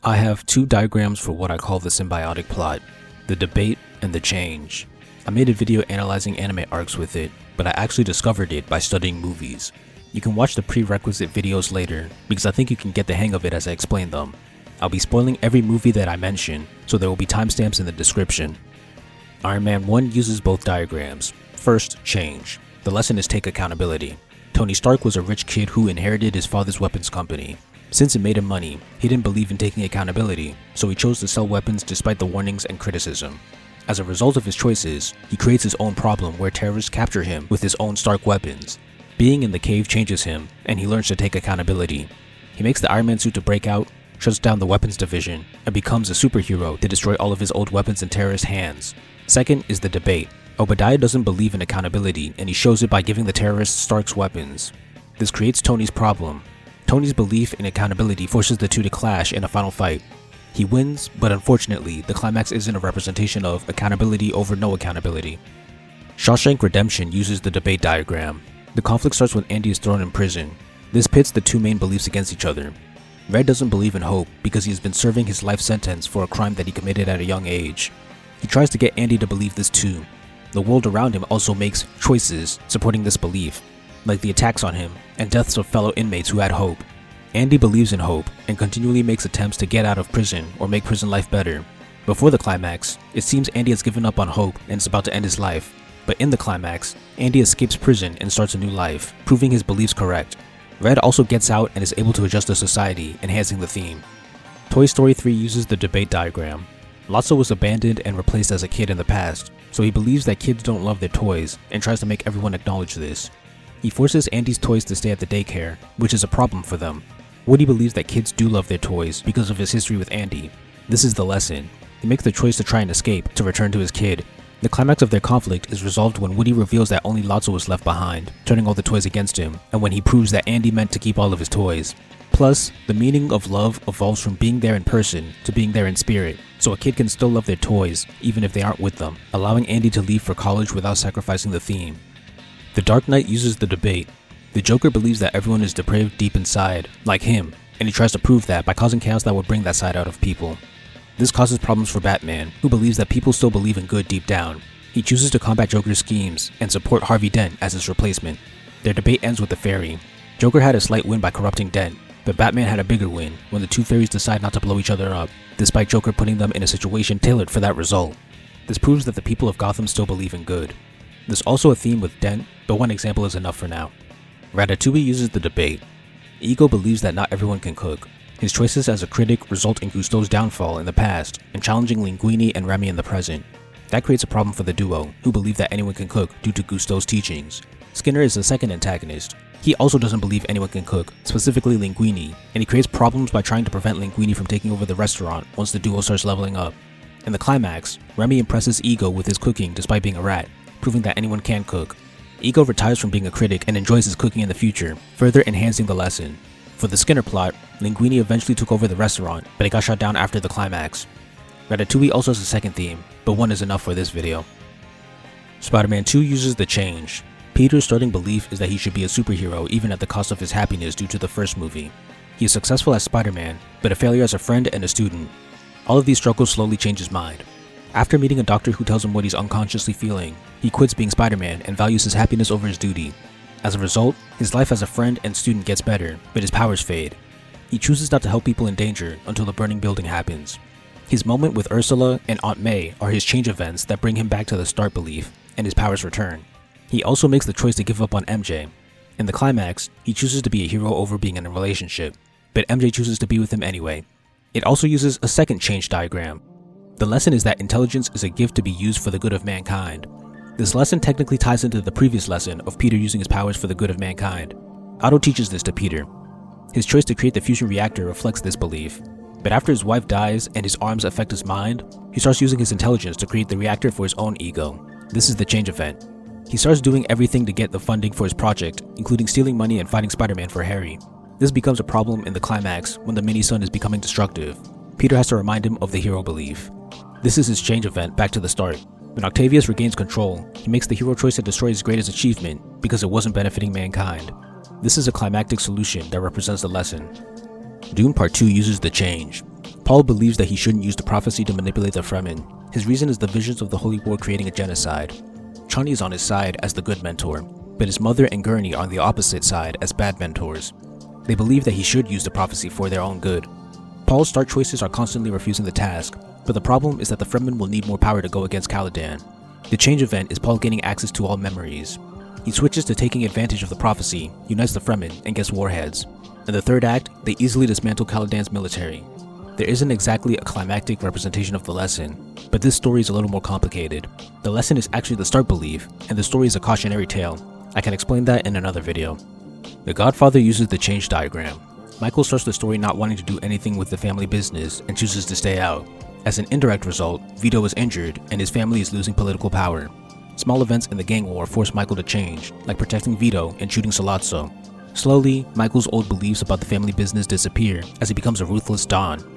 I have two diagrams for what I call the symbiotic plot, the debate and the change. I made a video analyzing anime arcs with it, but I actually discovered it by studying movies. You can watch the prerequisite videos later, because I think you can get the hang of it as I explain them. I'll be spoiling every movie that I mention, so there will be timestamps in the description. Iron Man 1 uses both diagrams. First, change. The lesson is take accountability. Tony Stark was a rich kid who inherited his father's weapons company. Since it made him money, he didn't believe in taking accountability, so he chose to sell weapons despite the warnings and criticism. As a result of his choices, he creates his own problem where terrorists capture him with his own Stark weapons. Being in the cave changes him, and he learns to take accountability. He makes the Iron Man suit to break out, shuts down the weapons division, and becomes a superhero to destroy all of his old weapons in terrorist hands. Second is the debate. Obadiah doesn't believe in accountability, and he shows it by giving the terrorists Stark's weapons. This creates Tony's problem. Tony's belief in accountability forces the two to clash in a final fight. He wins, but unfortunately, the climax isn't a representation of accountability over no accountability. Shawshank Redemption uses the debate diagram. The conflict starts when Andy is thrown in prison. This pits the two main beliefs against each other. Red doesn't believe in hope because he has been serving his life sentence for a crime that he committed at a young age. He tries to get Andy to believe this too. The world around him also makes choices supporting this belief, like the attacks on him and deaths of fellow inmates who had hope. Andy believes in hope and continually makes attempts to get out of prison or make prison life better. Before the climax, it seems Andy has given up on hope and is about to end his life. But in the climax, Andy escapes prison and starts a new life, proving his beliefs correct. Red also gets out and is able to adjust to society, enhancing the theme. Toy Story 3 uses the debate diagram. Lotso was abandoned and replaced as a kid in the past, so he believes that kids don't love their toys and tries to make everyone acknowledge this. He forces Andy's toys to stay at the daycare, which is a problem for them. Woody believes that kids do love their toys because of his history with Andy. This is the lesson. He makes the choice to try and escape to return to his kid. The climax of their conflict is resolved when Woody reveals that only Lotso was left behind, turning all the toys against him, and when he proves that Andy meant to keep all of his toys. Plus, the meaning of love evolves from being there in person to being there in spirit, so a kid can still love their toys even if they aren't with them, allowing Andy to leave for college without sacrificing the theme. The Dark Knight uses the debate. The Joker believes that everyone is depraved deep inside, like him, and he tries to prove that by causing chaos that would bring that side out of people. This causes problems for Batman, who believes that people still believe in good deep down. He chooses to combat Joker's schemes and support Harvey Dent as his replacement. Their debate ends with the fairy. Joker had a slight win by corrupting Dent, but Batman had a bigger win when the two fairies decide not to blow each other up, despite Joker putting them in a situation tailored for that result. This proves that the people of Gotham still believe in good. There's also a theme with Dent, but one example is enough for now. Ratatouille uses the debate. Ego believes that not everyone can cook. His choices as a critic result in Gusteau's downfall in the past and challenging Linguini and Remy in the present. That creates a problem for the duo, who believe that anyone can cook due to Gusteau's teachings. Skinner is the second antagonist. He also doesn't believe anyone can cook, specifically Linguini, and he creates problems by trying to prevent Linguini from taking over the restaurant once the duo starts leveling up. In the climax, Remy impresses Ego with his cooking despite being a rat, proving that anyone can cook. Ego retires from being a critic and enjoys his cooking in the future, further enhancing the lesson. For the Skinner plot, Linguini eventually took over the restaurant, but it got shut down after the climax. Ratatouille also has a second theme, but one is enough for this video. Spider-Man 2 uses the change. Peter's starting belief is that he should be a superhero even at the cost of his happiness due to the first movie. He is successful as Spider-Man, but a failure as a friend and a student. All of these struggles slowly change his mind. After meeting a doctor who tells him what he's unconsciously feeling, he quits being Spider-Man and values his happiness over his duty. As a result, his life as a friend and student gets better, but his powers fade. He chooses not to help people in danger until the burning building happens. His moment with Ursula and Aunt May are his change events that bring him back to the Stark belief, and his powers return. He also makes the choice to give up on MJ. In the climax, he chooses to be a hero over being in a relationship, but MJ chooses to be with him anyway. It also uses a second change diagram. The lesson is that intelligence is a gift to be used for the good of mankind. This lesson technically ties into the previous lesson of Peter using his powers for the good of mankind. Otto teaches this to Peter. His choice to create the fusion reactor reflects this belief. But after his wife dies and his arms affect his mind, he starts using his intelligence to create the reactor for his own ego. This is the change event. He starts doing everything to get the funding for his project, including stealing money and fighting Spider-Man for Harry. This becomes a problem in the climax when the mini-sun is becoming destructive. Peter has to remind him of the hero belief. This is his change event back to the start. When Octavius regains control, he makes the hero choice to destroy his greatest achievement because it wasn't benefiting mankind. This is a climactic solution that represents the lesson. Dune Part 2 uses the change. Paul believes that he shouldn't use the prophecy to manipulate the Fremen. His reason is the visions of the Holy War creating a genocide. Chani is on his side as the good mentor, but his mother and Gurney are on the opposite side as bad mentors. They believe that he should use the prophecy for their own good. Paul's start choices are constantly refusing the task, but the problem is that the Fremen will need more power to go against Caladan. The change event is Paul gaining access to all memories. He switches to taking advantage of the prophecy, unites the Fremen, and gets warheads. In the third act, they easily dismantle Caladan's military. There isn't exactly a climactic representation of the lesson, but this story is a little more complicated. The lesson is actually the start belief, and the story is a cautionary tale. I can explain that in another video. The Godfather uses the change diagram. Michael starts the story not wanting to do anything with the family business and chooses to stay out. As an indirect result, Vito is injured and his family is losing political power. Small events in the gang war force Michael to change, like protecting Vito and shooting Sollozzo. Slowly, Michael's old beliefs about the family business disappear as he becomes a ruthless Don.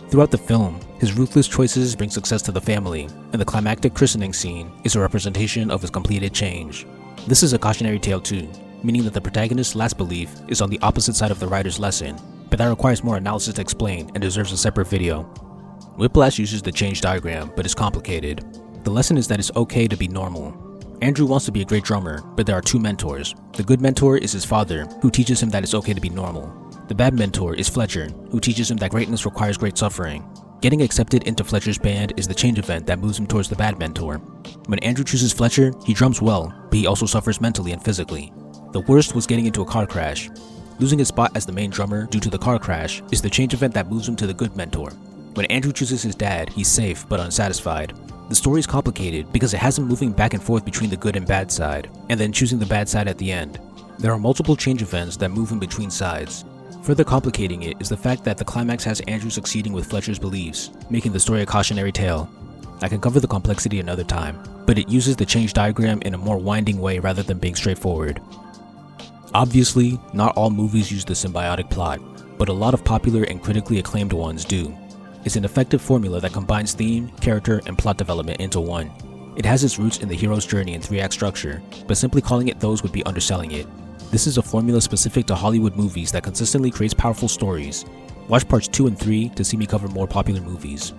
Throughout the film, his ruthless choices bring success to the family, and the climactic christening scene is a representation of his completed change. This is a cautionary tale too, meaning that the protagonist's last belief is on the opposite side of the writer's lesson, but that requires more analysis to explain and deserves a separate video. Whiplash uses the change diagram, but is complicated. The lesson is that it's okay to be normal. Andrew wants to be a great drummer, but there are two mentors. The good mentor is his father, who teaches him that it's okay to be normal. The bad mentor is Fletcher, who teaches him that greatness requires great suffering. Getting accepted into Fletcher's band is the change event that moves him towards the bad mentor. When Andrew chooses Fletcher, he drums well, but he also suffers mentally and physically. The worst was getting into a car crash. Losing his spot as the main drummer due to the car crash is the change event that moves him to the good mentor. When Andrew chooses his dad, he's safe but unsatisfied. The story is complicated because it has him moving back and forth between the good and bad side, and then choosing the bad side at the end. There are multiple change events that move him between sides. Further complicating it is the fact that the climax has Andrew succeeding with Fletcher's beliefs, making the story a cautionary tale. I can cover the complexity another time, but it uses the change diagram in a more winding way rather than being straightforward. Obviously, not all movies use the symbiotic plot, but a lot of popular and critically acclaimed ones do. It's an effective formula that combines theme, character, and plot development into one. It has its roots in the hero's journey and three-act structure, but simply calling it those would be underselling it. This is a formula specific to Hollywood movies that consistently creates powerful stories. Watch parts 2 and 3 to see me cover more popular movies.